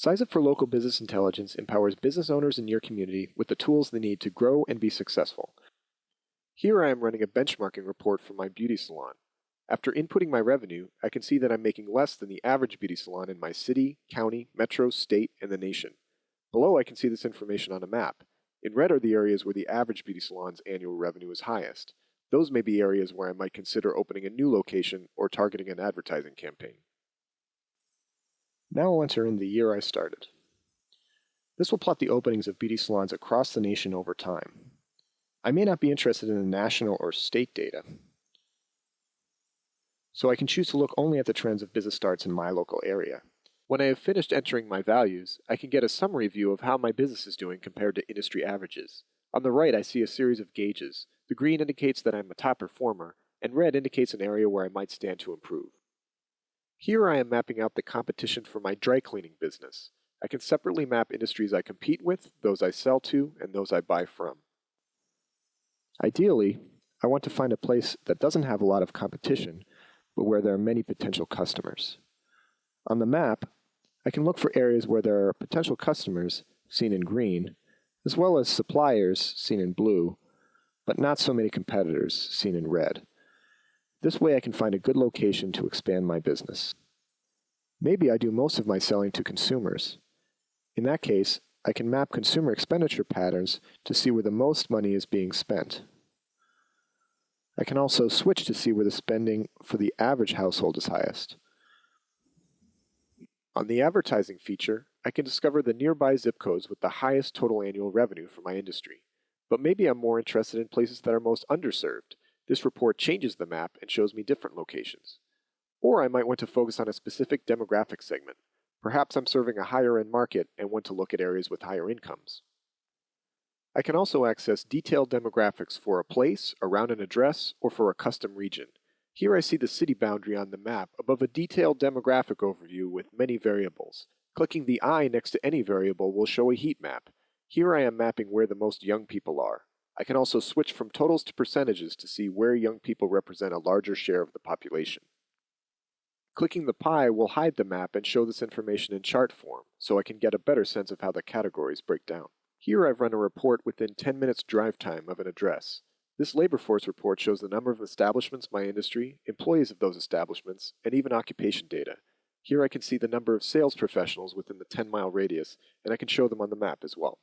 SizeUp for Local Business Intelligence empowers business owners in your community with the tools they need to grow and be successful. Here I am running a benchmarking report for my beauty salon. After inputting my revenue, I can see that I'm making less than the average beauty salon in my city, county, metro, state, and the nation. Below I can see this information on a map. In red are the areas where the average beauty salon's annual revenue is highest. Those may be areas where I might consider opening a new location or targeting an advertising campaign. Now I'll enter in the year I started. This will plot the openings of beauty salons across the nation over time. I may not be interested in the national or state data, so I can choose to look only at the trends of business starts in my local area. When I have finished entering my values, I can get a summary view of how my business is doing compared to industry averages. On the right, I see a series of gauges. The green indicates that I'm a top performer, and red indicates an area where I might stand to improve. Here I am mapping out the competition for my dry cleaning business. I can separately map industries I compete with, those I sell to, and those I buy from. Ideally, I want to find a place that doesn't have a lot of competition, but where there are many potential customers. On the map, I can look for areas where there are potential customers, seen in green, as well as suppliers, seen in blue, but not so many competitors, seen in red. This way I can find a good location to expand my business. Maybe I do most of my selling to consumers. In that case, I can map consumer expenditure patterns to see where the most money is being spent. I can also switch to see where the spending for the average household is highest. On the advertising feature, I can discover the nearby zip codes with the highest total annual revenue for my industry. But maybe I'm more interested in places that are most underserved. This report changes the map and shows me different locations. Or I might want to focus on a specific demographic segment. Perhaps I'm serving a higher-end market and want to look at areas with higher incomes. I can also access detailed demographics for a place, around an address, or for a custom region. Here I see the city boundary on the map above a detailed demographic overview with many variables. Clicking the eye next to any variable will show a heat map. Here I am mapping where the most young people are. I can also switch from totals to percentages to see where young people represent a larger share of the population. Clicking the pie will hide the map and show this information in chart form, so I can get a better sense of how the categories break down. Here I've run a report within 10 minutes drive time of an address. This labor force report shows the number of establishments in my industry, employees of those establishments, and even occupation data. Here I can see the number of sales professionals within the 10-mile radius, and I can show them on the map as well.